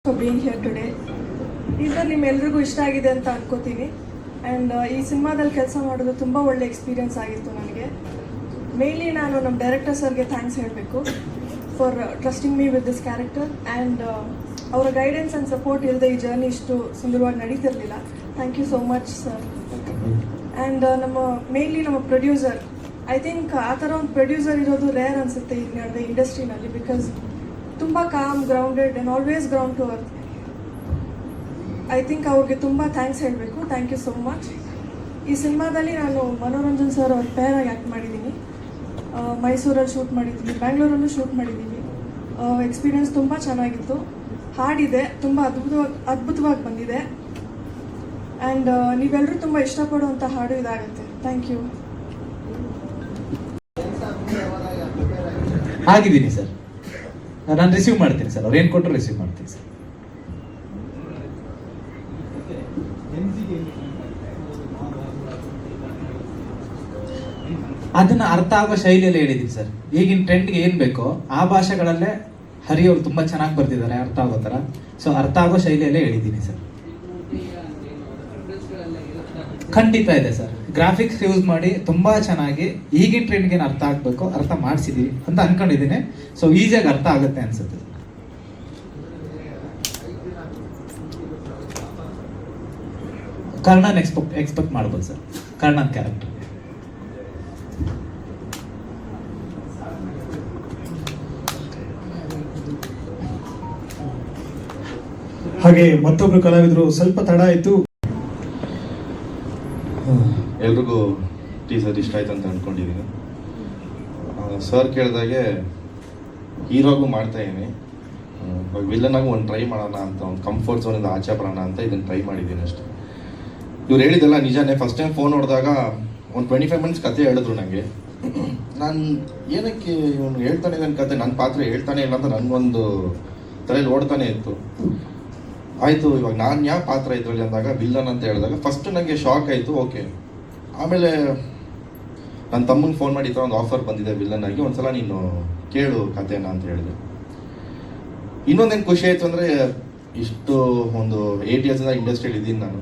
For being here today. Teaser ನಿಮ್ಮೆಲ್ರಿಗೂ ಇಷ್ಟ ಆಗಿದೆ ಅಂತ ಅನ್ಕೋತೀನಿ. ಆ್ಯಂಡ್ ಈ ಸಿನಿಮಾದಲ್ಲಿ ಕೆಲಸ ಮಾಡೋದು ತುಂಬ ಒಳ್ಳೆ ಎಕ್ಸ್ಪೀರಿಯನ್ಸ್ ಆಗಿತ್ತು ನನಗೆ. ಮೇಯ್ನ್ಲಿ ನಾನು ನಮ್ಮ ಡೈರೆಕ್ಟರ್ ಸರ್ಗೆ ಥ್ಯಾಂಕ್ಸ್ ಹೇಳಬೇಕು for trusting me with this character. And ಅವರ ಗೈಡೆನ್ಸ್ ಆ್ಯಂಡ್ ಸಪೋರ್ಟ್ ಇಲ್ಲದೆ ಈ ಜರ್ನಿ ಇಷ್ಟು ಸುಂದರವಾಗಿ ನಡೀತಿರಲಿಲ್ಲ. Thank you so much sir. And mainly ನಮ್ಮ ಪ್ರೊಡ್ಯೂಸರ್, ಐ ಥಿಂಕ್ ಆ ಥರ ಒಂದು ಪ್ರೊಡ್ಯೂಸರ್ ಇರೋದು ರೇರ್ ಅನಿಸುತ್ತೆ ಈಗ ನಡೆದ ಇಂಡಸ್ಟ್ರಿನಲ್ಲಿ. ಬಿಕಾಸ್ ತುಂಬ calm, grounded and always ground to earth. I think ಅವ್ರಿಗೆ ತುಂಬ ಥ್ಯಾಂಕ್ಸ್ ಹೇಳಬೇಕು. Thank you so much. ಈ ಸಿನಿಮಾದಲ್ಲಿ ನಾನು ಮನೋರಂಜನ್ ಸರ್ ಅವ್ರ ಪೇರಾಗಿ ಆ್ಯಕ್ಟ್ ಮಾಡಿದ್ದೀನಿ. ಮೈಸೂರಲ್ಲಿ ಶೂಟ್ ಮಾಡಿದ್ದೀನಿ, ಬ್ಯಾಂಗ್ಳೂರಲ್ಲೂ ಶೂಟ್ ಮಾಡಿದ್ದೀನಿ. ಎಕ್ಸ್ಪೀರಿಯನ್ಸ್ ತುಂಬ ಚೆನ್ನಾಗಿತ್ತು. ಹಾಡಿದೆ, ತುಂಬ ಅದ್ಭುತವಾಗಿ ಬಂದಿದೆ. ಆ್ಯಂಡ್ ನೀವೆಲ್ಲರೂ ತುಂಬ ಇಷ್ಟಪಡುವಂಥ ಹಾಡು ಇದಾಗುತ್ತೆ. Thank you. ಆಗಿದ್ದೀನಿ ಸರ್, ನಾನು ರಿಸೀವ್ ಮಾಡ್ತೀನಿ ಸರ್. ಅವ್ರು ಏನು ಕೊಟ್ಟರು ರಿಸೀವ್ ಮಾಡ್ತೀನಿ ಸರ್. ಅದನ್ನ ಅರ್ಥ ಆಗೋ ಶೈಲಿಯಲ್ಲೇ ಹೇಳಿದ್ದೀನಿ ಸರ್. ಈಗಿನ ಟ್ರೆಂಡ್ಗೆ ಏನು ಬೇಕೋ ಆ ಭಾಷೆಗಳಲ್ಲೇ ಹರಿಯವ್ರು ತುಂಬ ಚೆನ್ನಾಗಿ ಬರ್ತಿದ್ದಾರೆ, ಅರ್ಥ ಆಗೋ ಥರ. ಸೊ ಅರ್ಥ ಆಗೋ ಶೈಲಿಯಲ್ಲೇ ಹೇಳಿದ್ದೀನಿ ಸರ್. ಖಂಡಿತ ಇದೆ ಸರ್. ಗ್ರಾಫಿಕ್ಸ್ ಯೂಸ್ ಮಾಡಿ ತುಂಬಾ ಚೆನ್ನಾಗಿ ಈಗಿನ ಟ್ರೆಂಡ್ಗೆ ಅರ್ಥ ಆಗ್ಬೇಕು, ಅರ್ಥ ಮಾಡಿಸಿದೀವಿ ಅಂತ ಅನ್ಕೊಂಡಿದ್ದೀನಿ. ಸೊ ಈಸಿಯಾಗಿ ಅರ್ಥ ಆಗುತ್ತೆ ಅನ್ಸುತ್ತೆ. ಕರ್ಣನ್ ಎಕ್ಸ್ಪೆಕ್ಟ್ ಮಾಡ್ಬೋದು ಸರ್. ಕರ್ಣನ್ ಕ್ಯಾರೆಕ್ಟರ್ ಹಾಗೆ ಮತ್ತೊಬ್ರು ಕಲಾವಿದರು ಸ್ವಲ್ಪ ತಡ ಆಯ್ತು. ಎಲ್ರಿಗೂ ಟೀಸರ್ ಇಷ್ಟ ಆಯ್ತು ಅಂತ ಅಂದ್ಕೊಂಡಿದ್ದೀನಿ. ಸರ್ ಕೇಳಿದಾಗೆ ಹೀರೋಗೂ ಮಾಡ್ತಾ ಇದ್ದೀನಿ, ವಿಲನ್ನಾಗೂ ಒಂದು ಟ್ರೈ ಮಾಡೋಣ ಅಂತ, ಒಂದು ಕಂಫರ್ಟ್ ಝೋನಿಂದ ಆಚೆ ಬರೋಣ ಅಂತ ಇದನ್ನು ಟ್ರೈ ಮಾಡಿದ್ದೀನಿ ಅಷ್ಟೇ. ಇವ್ರು ಹೇಳಿದ್ದೆಲ್ಲ ನಿಜಾನೇ. ಫಸ್ಟ್ ಟೈಮ್ ಫೋನ್ ನೋಡಿದಾಗ ಒಂದು 25 ಮಿನಿಟ್ಸ್ ಕತೆ ಹೇಳಿದ್ರು ನನಗೆ. ನಾನು ಏನಕ್ಕೆ ಇವನು ಹೇಳ್ತಾನೆ ನನ್ನ ಕತೆ, ನನ್ನ ಪಾತ್ರ ಹೇಳ್ತಾನೆ ಇಲ್ಲ ಅಂತ ನನಗೊಂದು ತಲೆಯಲ್ಲಿ ಓಡ್ತಾನೆ ಇತ್ತು. ಆಯಿತು, ಇವಾಗ ನಾನು ಯಾವ ಪಾತ್ರ ಇದರಲ್ಲಿ ಅಂದಾಗ ವಿಲ್ಲನ್ ಅಂತ ಹೇಳಿದಾಗ ಫಸ್ಟ್ ನನಗೆ ಶಾಕ್ ಆಯಿತು. ಓಕೆ, ಆಮೇಲೆ ನನ್ನ ತಮ್ಮಂಗೆ ಫೋನ್ ಮಾಡಿ ಈ ಥರ ಒಂದು ಆಫರ್ ಬಂದಿದೆ ವಿಲ್ಲನ್ ಆಗಿ, ಒಂದ್ಸಲ ನೀನು ಕೇಳು ಕಥೆನ ಅಂತ ಹೇಳಿದೆ. ಇನ್ನೊಂದೇನು ಖುಷಿ ಆಯಿತು ಅಂದರೆ, ಇಷ್ಟು ಒಂದು 8 ಇಯರ್ಸಿಂದ ಇಂಡಸ್ಟ್ರಿಯಲ್ಲಿ ಇದ್ದೀನಿ ನಾನು,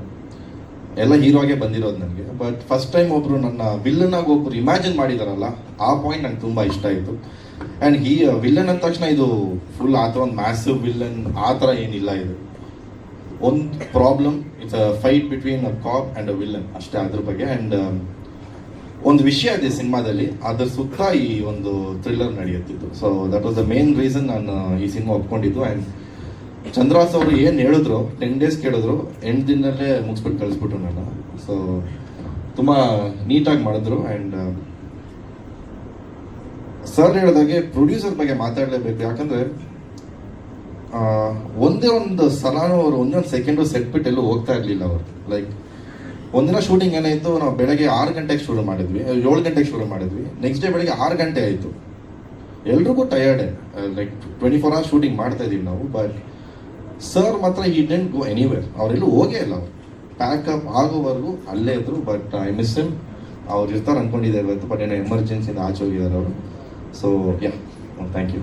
ಎಲ್ಲ ಹೀರೋಗೆ ಬಂದಿರೋದು ನನಗೆ. ಬಟ್ ಫಸ್ಟ್ ಟೈಮ್ ಒಬ್ಬರು ನನ್ನ ವಿಲ್ಲನ್ನಾಗಿ ಒಬ್ಬರು ಇಮ್ಯಾಜಿನ್ ಮಾಡಿದಾರಲ್ಲ, ಆ ಪಾಯಿಂಟ್ ನಂಗೆ ತುಂಬ ಇಷ್ಟ ಆಯಿತು. ಆ್ಯಂಡ್ ವಿಲ್ಲನ್ ಅಂದ ತಕ್ಷಣ ಇದು ಫುಲ್ ಆ ಥರ ಒಂದು ಮ್ಯಾಸಿವ್ ವಿಲ್ಲನ್ ಆ ಥರ ಏನಿಲ್ಲ. ಇದು ಒಂದು problem, it's a fight between a cop and a villain ಅಷ್ಟೇ, ಅದ್ರ ಬಗ್ಗೆ. ಆ್ಯಂಡ್ ಒಂದು ವಿಷಯ ಇದೆ ಸಿನಿಮಾದಲ್ಲಿ, ಅದ್ರ ಸುತ್ತ ಈ ಒಂದು ಥ್ರಿಲ್ಲರ್ ನಡೆಯುತ್ತಿತ್ತು. So that was the main reason ನಾನು ಈ ಸಿನಿಮಾ ಒಪ್ಕೊಂಡಿದ್ದು. ಆ್ಯಂಡ್ ಚಂದ್ರಾಸ್ ಅವರು ಏನು ಹೇಳಿದ್ರು, 10 ಡೇಸ್ ಕೇಳಿದ್ರು, 8 ದಿನದಲ್ಲೇ ಮುಗಿಸ್ಬಿಟ್ಟು ಕಳಿಸ್ಬಿಟ್ರು ನಾನು. ಸೊ ತುಂಬ ನೀಟಾಗಿ ಮಾಡಿದ್ರು. ಆ್ಯಂಡ್ ಸರ್ ಹೇಳಿದಾಗೆ ಪ್ರೊಡ್ಯೂಸರ್ ಬಗ್ಗೆ ಮಾತಾಡಲೇಬೇಕು. ಯಾಕಂದರೆ ಒಂದೇ ಒಂದು ಸಲಾನು ಅವರು ಒಂದೇ ಒಂದು ಸೆಕೆಂಡು ಸೆಟ್ ಬಿಟ್ಟು ಎಲ್ಲೂ ಹೋಗ್ತಾ ಇರಲಿಲ್ಲ ಅವರು. ಲೈಕ್ ಒಂದಿನ ಶೂಟಿಂಗ್ ಏನಾಯಿತು, ನಾವು ಬೆಳಗ್ಗೆ 6 ಗಂಟೆಗೆ ಶುರು ಮಾಡಿದ್ವಿ, 7 ಗಂಟೆಗೆ ಶುರು ಮಾಡಿದ್ವಿ. ನೆಕ್ಸ್ಟ್ ಡೇ ಬೆಳಗ್ಗೆ 6 ಗಂಟೆ ಆಯಿತು. ಎಲ್ರಿಗೂ ಟಯರ್ಡೆ, ಲೈಕ್ 24 hours ಶೂಟಿಂಗ್ ಮಾಡ್ತಾ ಇದ್ದೀವಿ ನಾವು. ಬಟ್ ಸರ್ ಮಾತ್ರ ಈ ಡಿಡ್ಂಟ್ ಗೋ ಎನಿವೇರ್, ಅವರೆಲ್ಲೂ ಹೋಗೇ ಇಲ್ಲ. ಅವರು ಪ್ಯಾಕಪ್ ಆಗೋವರೆಗೂ ಅಲ್ಲೇ ಇದ್ರು. But I miss him. ಅವ್ರು ಇರ್ತಾರೆ ಅಂದ್ಕೊಂಡಿದ್ದೆ ಇವತ್ತು, ಬಟ್ ಏನೋ ಎಮರ್ಜೆನ್ಸಿಯಿಂದ ಆಚೆ ಹೋಗಿದ್ದಾರೆ ಅವರು. So yeah, thank you.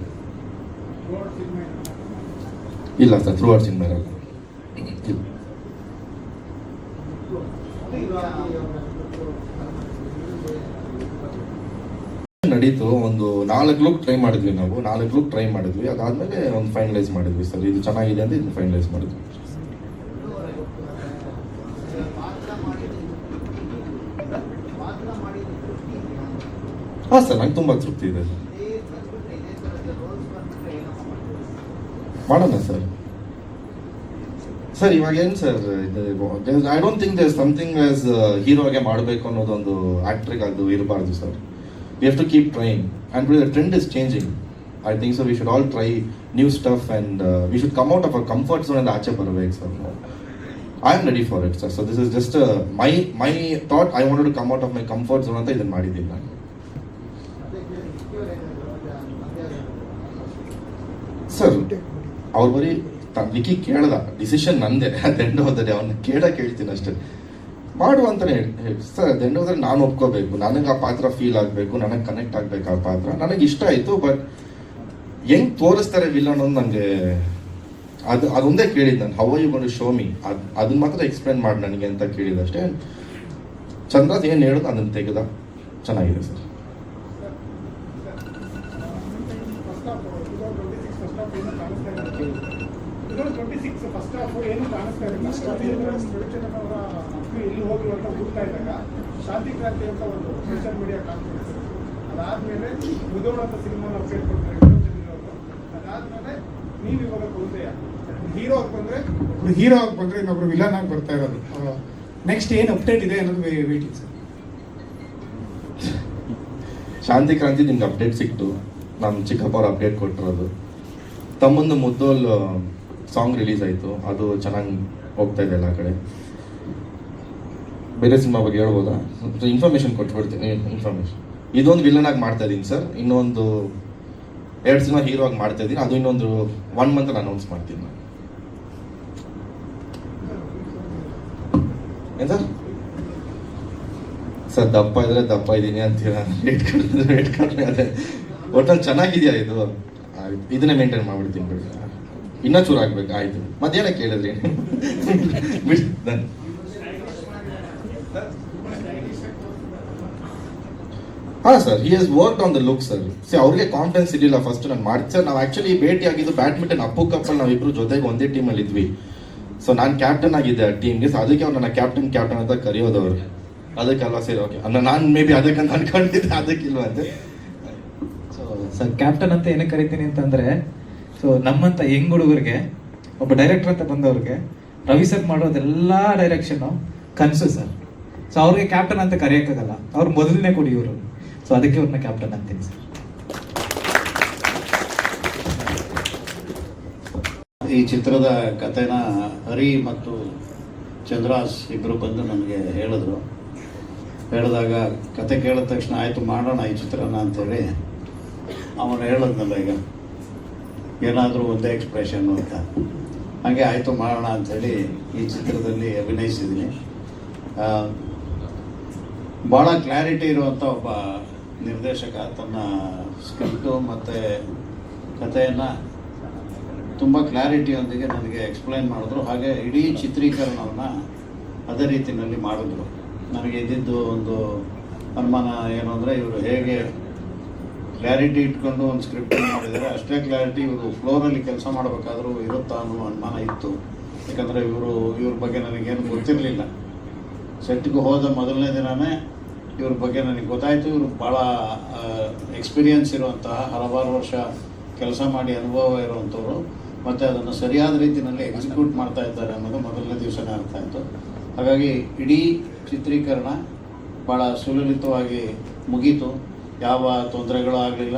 ಇಲ್ಲ ಸರ್, ಥ್ರೂ ಔಟ್ ಸಿನಿಮಾ ಇರಲ್ಲ. ನಡೀತು. ಒಂದು 4 ಲುಕ್ ಟ್ರೈ ಮಾಡಿದ್ವಿ ನಾವು, 4 ಲುಕ್ ಟ್ರೈ ಮಾಡಿದ್ವಿ. ಅದಾದ್ಮೇಲೆ ಒಂದು ಫೈನಲೈಸ್ ಮಾಡಿದ್ವಿ. ಸರ್ ಇದು ಚೆನ್ನಾಗಿದೆ ಅಂತ ಇದನ್ನು ಫೈನಲೈಸ್ ಮಾಡಿದ್ವಿ. ಹಾಂ ಸರ್, ನಂಗೆ ತುಂಬ ತೃಪ್ತಿ ಇದೆ. ಮಾಡೋಣ ಸರ್. ಸರ್ ಇವಾಗ ಏನು sir, I don't think there something as ಹೀರೋಗೆ ಮಾಡಬೇಕು ಅನ್ನೋದೊಂದು ಆ್ಯಕ್ಟ್ರಿಗೆ ಅದು ಇರಬಾರ್ದು sir. We have to keep trying, and the trend is changing. I think so we should all try new stuff, and we should come out of our comfort zone and aache barabek sir. I am ready for it sir. So this is just my thought. I wanted to come out of my comfort zone anta idan madidini nanu. Sir ಅವ್ರು ಬರೀ wiki ಕೇಳ್ದ, decision ನಂದೆ. ಅದೆಂಡ್ ಹೋದರೆ ಅವನ್ನ ಕೇಳ್ತೀನಿ ಅಷ್ಟೇ, ಮಾಡು ಅಂತಾನೆ ಹೇಳಿ ಸರ್. ಅದೆಂಡ್ ಹೋದ್ರೆ ನಾನು ಒಪ್ಕೋಬೇಕು, ನನಗೆ ಆ ಪಾತ್ರ ಫೀಲ್ ಆಗಬೇಕು, ನನಗೆ ಕನೆಕ್ಟ್ ಆಗಬೇಕು ಆ ಪಾತ್ರ. ನನಗೆ ಇಷ್ಟ ಆಯಿತು. ಬಟ್ ಹೆಂಗೆ ತೋರಿಸ್ತಾರೆ ವಿಲನ್ ಅನ್ನೋದು ನನಗೆ ಅದೊಂದೇ ಕೇಳಿದ್ದು ನಾನು, how you gonna show me, ಅದನ್ನ ಮಾತ್ರ ಎಕ್ಸ್ಪ್ಲೇನ್ ಮಾಡಿ ನನಗೆ ಅಂತ ಕೇಳಿದಷ್ಟೇ. ಚಂದ್ರಾಜ್ ಏನು ಹೇಳೋದು ಅದನ್ನು ತೆಗೆದ. ಚೆನ್ನಾಗಿದೆ ಸರ್. ಫಸ್ಟ್ ಹಾಫ್ ಏನು ಕಾಣಿಸ್ತಾ ಇಲ್ಲ. ಎಲ್ಲಿ ಹೋಗಿ ಅಂತ ಹುಡುಕ್ತಾ ಇದ್ದಾಗ ಶಾಂತಿ ಕ್ರಾಂತಿ ಅಂತ ಒಂದು ಸೋಷಿಯಲ್ ಮೀಡಿಯಾ ಕಾನ್ಫರೆನ್ಸ್, ಅದಾದ್ಮೇಲೆ ಮುದೋಳ ಅಂತ ಸಿನಿಮಾನ ಅಪ್ಡೇಟ್ ಕೊಡ್ತಾರೆ. ಅದಾದ್ಮೇಲೆ ನೀವು ಇವಾಗ ಬಹುದಯ ಹೀರೋ ಆಗಿ ಬಂದ್ರೆ ಇನ್ನೊಬ್ರು ವಿಲನ್ ಆಗಿ ಬರ್ತಾ ಇರೋದು. ನೆಕ್ಸ್ಟ್ ಏನು ಅಪ್ಡೇಟ್ ಇದೆ ಅನ್ನೋದು ವೇಟಿಂಗ್ ಸರ್. ಶಾಂತಿ ಕ್ರಾಂತಿ ನಿಮ್ಗೆ ಅಪ್ಡೇಟ್ ಸಿಕ್ತು, ನಮ್ಮ ಚಿಕ್ಕಪ್ಪ ಅವ್ರು ಅಪ್ಡೇಟ್ ಕೊಟ್ಟಿರೋದು. ತಮ್ಮೊಂದು ಮುದ್ದೋಲ್ ಸಾಂಗ್ ರಿಲೀಸ್ ಆಯಿತು, ಅದು ಚೆನ್ನಾಗಿ ಹೋಗ್ತಾ ಇದೆ ಎಲ್ಲ ಕಡೆ. ಬೇರೆ ಸಿನಿಮಾ ಬಗ್ಗೆ ಹೇಳ್ಬೋದಾ? ಇನ್ಫಾರ್ಮೇಶನ್ ಕೊಟ್ಬಿಡ್ತೀನಿ. ಇನ್ಫಾರ್ಮೇಶನ್ ಇದೊಂದು ವಿಲನ್ ಆಗಿ ಮಾಡ್ತಾ ಇದ್ದೀನಿ ಸರ್. ಇನ್ನೊಂದು 2 ಸಿನಿಮಾ ಹೀರೋ ಆಗಿ ಮಾಡ್ತಾ ಇದ್ದೀನಿ. ಅದು ಇನ್ನೊಂದು 1 ಮಂತ್ ಅನೌನ್ಸ್ ಮಾಡ್ತೀನಿ ನಾನು. ಏನು ಸರ್? ಸರ್ ದಪ್ಪ ಇದ್ರೆ ದಪ್ಪ ಇದ್ದೀನಿ ಅಂತೀರ, ರೇಟ್ ಕಡಿಮೆ ಅದೇ ಒಟ್ಟಲ್ಲಿ ಚೆನ್ನಾಗಿದೆಯಾ ಇದು? ಆಯ್ತು, ಇದನ್ನೇ ಮೇಂಟೈನ್ ಮಾಡ್ಬಿಡ್ತೀನಿ ಬಿಡಿ. ಇನ್ನೂ ಚೂರು ಆಗ್ಬೇಕು. ಆಯ್ತು, ಮಧ್ಯಾಹ್ನ ಕೇಳಿದ್ರಿ ಬಿಡಿ. ಹಾಂ sir, he has work on the look sir. ಅವ್ರಿಗೆ ಕಾನ್ಫಿಡೆನ್ಸ್ ಇರಲಿಲ್ಲ ಫಸ್ಟ್ ನಾನು ಮಾಡಿ ಸರ್. ನಾವು ಆ್ಯಕ್ಚುಲಿ ಭೇಟಿ ಆಗಿದ್ದು ಬ್ಯಾಡ್ಮಿಂಟನ್ ಅಪ್ಪು ಕಪ್ಪಲ್ಲಿ ನಾವಿಬ್ರು ಜೊತೆಗೆ ಒಂದೇ ಟೀಮಲ್ಲಿ ಇದ್ವಿ. ಸೊ ನಾನು ಕ್ಯಾಪ್ಟನ್ ಆಗಿದ್ದೆ ಆ ಟೀಮ್ಗೆ. ಸೊ ಅದಕ್ಕೆ ಅವ್ರು ನನ್ನ ಕ್ಯಾಪ್ಟನ್ ಅಂತ ಕರೆಯೋದವ್ರು. ಅದಕ್ಕೆಲ್ಲ ಸರಿ, ಓಕೆ ನಾನು ಮೇ ಬಿ ಅದಕ್ಕಂತ ಅನ್ಕೊಂಡಿದ್ದೆ, ಅದಕ್ಕಿಲ್ವ ಅಂತೆ. ಸೊ ಸರ್, ಕ್ಯಾಪ್ಟನ್ ಅಂತ ಏನಕ್ಕೆ ಕರಿತೀನಿ ಅಂತಂದರೆ, ಸೊ ನಮ್ಮಂಥ ಯಂಗ್ ಹುಡುಗರಿಗೆ, ಒಬ್ಬ ಡೈರೆಕ್ಟರ್ ಅಂತ ಬಂದವ್ರಿಗೆ ರವಿ ಸರ್ ಮಾಡೋದೆಲ್ಲ ಡೈರೆಕ್ಷನ್ನು ಕನಸು ಸರ್. ಸೊ ಅವ್ರಿಗೆ ಕ್ಯಾಪ್ಟನ್ ಅಂತ ಕರೆಯೋಕ್ಕಾಗಲ್ಲ, ಅವ್ರು ಮೊದಲನೇ ಕೊಡಿ ಇವರು. ಸೊ ಅದಕ್ಕೆ ಅವ್ರನ್ನ ಕ್ಯಾಪ್ಟನ್ ಅಂತೀನಿ ಸರ್. ಈ ಚಿತ್ರದ ಕಥೆನ ಹರಿ ಮತ್ತು ಚಂದ್ರಾಸ್ ಇಬ್ಬರು ಬಂದು ನನಗೆ ಹೇಳಿದಾಗ ಕತೆ ಕೇಳಿದ ತಕ್ಷಣ ಆಯಿತು ಮಾಡೋಣ ಈ ಚಿತ್ರನ ಅಂತೇಳಿ ಅವನು ಹೇಳಿದ್ನಲ್ಲ, ಈಗ ಏನಾದರೂ ಒಂದೇ ಎಕ್ಸ್ಪ್ರೆಷನ್ನು ಅಂತ. ಹಾಗೆ ಆಯಿತು ಮಾಡೋಣ ಅಂಥೇಳಿ ಈ ಚಿತ್ರದಲ್ಲಿ ಅಭಿನಯಿಸಿದ್ದೀನಿ. ಭಾಳ ಕ್ಲಾರಿಟಿ ಇರುವಂಥ ಒಬ್ಬ ನಿರ್ದೇಶಕ ತನ್ನ ಸ್ಕ್ರಿಪ್ಟು ಮತ್ತು ಕಥೆಯನ್ನು ತುಂಬ ಕ್ಲಾರಿಟಿಯೊಂದಿಗೆ ನನಗೆ ಎಕ್ಸ್ಪ್ಲೈನ್ ಮಾಡಿದ್ರು. ಹಾಗೆ ಇಡೀ ಚಿತ್ರೀಕರಣವನ್ನು ಅದೇ ರೀತಿಯಲ್ಲಿ ಮಾಡಿದ್ರು. ನನಗೆ ಇದ್ದಿದ್ದು ಒಂದು ಅನುಮಾನ ಏನು ಅಂದರೆ, ಇವರು ಹೇಗೆ ಕ್ಲಾರಿಟಿ ಇಟ್ಕೊಂಡು ಒಂದು ಸ್ಕ್ರಿಪ್ಟ್ ಮಾಡಿದ್ದಾರೆ, ಅಷ್ಟೇ ಕ್ಲಾರಿಟಿ ಇವರು ಫ್ಲೋರಲ್ಲಿ ಕೆಲಸ ಮಾಡಬೇಕಾದ್ರೂ ಇರುತ್ತಾ ಅನ್ನೋ ಅನುಮಾನ ಇತ್ತು. ಯಾಕಂದರೆ ಇವ್ರ ಬಗ್ಗೆ ನನಗೇನು ಗೊತ್ತಿರಲಿಲ್ಲ. ಸೆಟ್ಗೆ ಹೋದ ಮೊದಲನೇ ದಿನವೇ ಇವ್ರ ಬಗ್ಗೆ ನನಗೆ ಗೊತ್ತಾಯಿತು. ಇವರು ಭಾಳ ಎಕ್ಸ್ಪೀರಿಯನ್ಸ್ ಇರುವಂತಹ, ಹಲವಾರು ವರ್ಷ ಕೆಲಸ ಮಾಡಿ ಅನುಭವ ಇರುವಂಥವ್ರು, ಮತ್ತು ಅದನ್ನು ಸರಿಯಾದ ರೀತಿಯಲ್ಲಿ ಎಕ್ಸಿಕ್ಯೂಟ್ ಮಾಡ್ತಾ ಇದ್ದಾರೆ ಅನ್ನೋದು ಮೊದಲನೇ ದಿವಸನೇ ಅರ್ಥ ಆಯಿತು. ಹಾಗಾಗಿ ಇಡೀ ಚಿತ್ರೀಕರಣ ಭಾಳ ಸುಲಲಿತವಾಗಿ ಮುಗೀತು. ಯಾವ ತೊಂದರೆಗಳು ಆಗಲಿಲ್ಲ.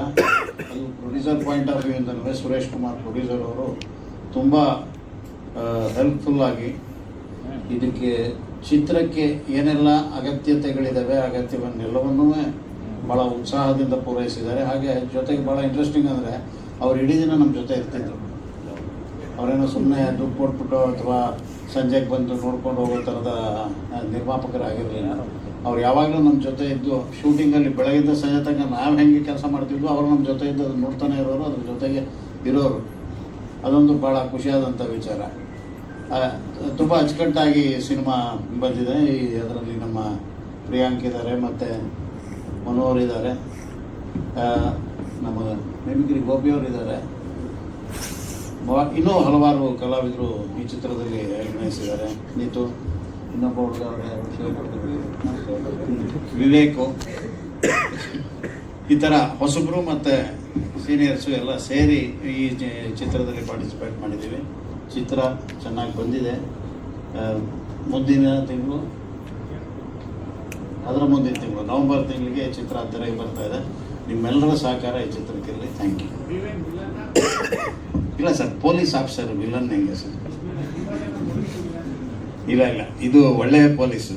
ಅದು ಪ್ರೊಡ್ಯೂಸರ್ ಪಾಯಿಂಟ್ ಆಫ್ ವ್ಯೂ ಇಂದಲೇ ಸುರೇಶ್ ಕುಮಾರ್ ಪ್ರೊಡ್ಯೂಸರ್ ಅವರು ತುಂಬ ಹೆಲ್ಪ್ಫುಲ್ಲಾಗಿ ಇದಕ್ಕೆ ಚಿತ್ರಕ್ಕೆ ಏನೆಲ್ಲ ಅಗತ್ಯತೆಗಳಿದ್ದಾವೆ, ಅಗತ್ಯವನ್ನೆಲ್ಲವನ್ನೂ ಭಾಳ ಉತ್ಸಾಹದಿಂದ ಪೂರೈಸಿದ್ದಾರೆ. ಹಾಗೆ ಜೊತೆಗೆ ಭಾಳ ಇಂಟ್ರೆಸ್ಟಿಂಗ್ ಅಂದರೆ, ಅವ್ರು ಇಡೀ ದಿನ ನಮ್ಮ ಜೊತೆ ಇರ್ತಿದ್ರು. ಅವರೇನೋ ಸುಮ್ಮನೆ ದುಡ್ಡು ಕೊಟ್ಬಿಟ್ಟು ಅಥವಾ ಸಂಜೆಗೆ ಬಂದು ನೋಡ್ಕೊಂಡು ಹೋಗೋ ಥರದ ನಿರ್ಮಾಪಕರಾಗಿರಲಿಲ್ಲ. ಅವ್ರು ಯಾವಾಗಲೂ ನಮ್ಮ ಜೊತೆ ಇದ್ದು, ಶೂಟಿಂಗಲ್ಲಿ ಬೆಳಗಿಂದ ಸಂಜೆ ತನಕ ನಾವು ಹೆಂಗೆ ಕೆಲಸ ಮಾಡ್ತಿದ್ವು, ಅವರು ನಮ್ಮ ಜೊತೆ ಇದ್ದು ಅದನ್ನು ನೋಡ್ತಾನೆ ಇರೋರು, ಅದ್ರ ಜೊತೆಗೆ ಇರೋರು. ಅದೊಂದು ಭಾಳ ಖುಷಿಯಾದಂಥ ವಿಚಾರ. ತುಂಬ ಅಚ್ಚುಕಟ್ಟಾಗಿ ಸಿನಿಮಾ ಬಂದಿದೆ. ಅದರಲ್ಲಿ ನಮ್ಮ ಪ್ರಿಯಾಂಕ್ ಇದ್ದಾರೆ, ಮತ್ತು ಮನೋಹರ್ ಇದ್ದಾರೆ, ನಮ್ಮ ಮಿಮಿಕ್ರಿ ಗೋಪಿಯವರಿದ್ದಾರೆ, ಇನ್ನೂ ಹಲವಾರು ಕಲಾವಿದರು ಈ ಚಿತ್ರದಲ್ಲಿ ಅಭಿನಯಿಸಿದ್ದಾರೆ. ನೀತು, ಇನ್ನೊಬ್ಬ ಹುಡುಗ ವಿವೇಕು, ಈ ಥರ ಹೊಸಬರು ಮತ್ತು ಸೀನಿಯರ್ಸು ಎಲ್ಲ ಸೇರಿ ಈ ಚಿತ್ರದಲ್ಲಿ ಪಾರ್ಟಿಸಿಪೇಟ್ ಮಾಡಿದ್ದೀವಿ. ಚಿತ್ರ ಚೆನ್ನಾಗಿ ಬಂದಿದೆ. ಮುಂದಿನ ತಿಂಗಳು, ಅದರ ಮುಂದಿನ ತಿಂಗಳು ನವೆಂಬರ್ ತಿಂಗಳಿಗೆ ಚಿತ್ರ ತೆರೆಗೆ ಬರ್ತಾ ಇದೆ. ನಿಮ್ಮೆಲ್ಲರ ಸಹಕಾರ ಈ ಚಿತ್ರಕ್ಕಿರಲಿ. Thank you. ಇಲ್ಲ ಸರ್, ಪೊಲೀಸ್ ಆಫೀಸರ್ ವಿಲನ್ ಹೆಂಗೆ ಸರ್? ಇಲ್ಲ, ಇದು ಒಳ್ಳೆಯ ಪೊಲೀಸು.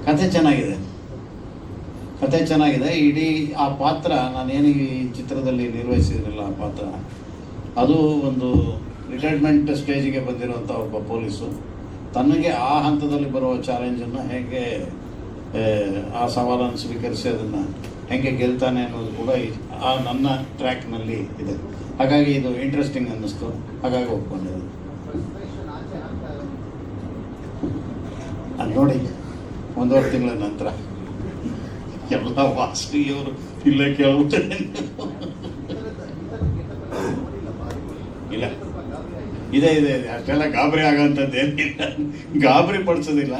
ಕಥೆ ಚೆನ್ನಾಗಿದೆ. ಇಡೀ ಆ ಪಾತ್ರ, ನಾನೇನು ಈ ಚಿತ್ರದಲ್ಲಿ ನಿರ್ವಹಿಸಿದ್ರಲ್ಲ ಆ ಪಾತ್ರ, ಅದು ಒಂದು ರಿಟೈರ್ಮೆಂಟ್ ಸ್ಟೇಜಿಗೆ ಬಂದಿರುವಂಥ ಒಬ್ಬ ಪೊಲೀಸು ತನಗೆ ಆ ಹಂತದಲ್ಲಿ ಬರುವ ಚಾಲೆಂಜನ್ನು ಹೇಗೆ, ಆ ಸವಾಲನ್ನು ಸ್ವೀಕರಿಸಿ ಅದನ್ನು ಹೆಂಗೆ ಗೆಲ್ತಾನೆ ಅನ್ನೋದು ಕೂಡ ಆ ನನ್ನ ಟ್ರ್ಯಾಕ್ನಲ್ಲಿ ಇದೆ. ಹಾಗಾಗಿ ಇದು ಇಂಟ್ರೆಸ್ಟಿಂಗ್ ಅನ್ನಿಸ್ತು, ಹಾಗಾಗಿ ಒಪ್ಕೊಂಡಿದ್ದು. ಅದು ನೋಡಿ 1.5 ತಿಂಗಳ ನಂತರ ಎಲ್ಲ ವಾಸವಿಯವರು ಇಲ್ಲೇ ಕೇಳ್ಬಿಟ್ಟೆ. ಇಲ್ಲ ಇದೆ ಅಷ್ಟೆಲ್ಲ ಗಾಬರಿ ಆಗೋವಂಥದ್ದು ಏನಿಲ್ಲ, ಗಾಬರಿ ಪಡಿಸೋದಿಲ್ಲ,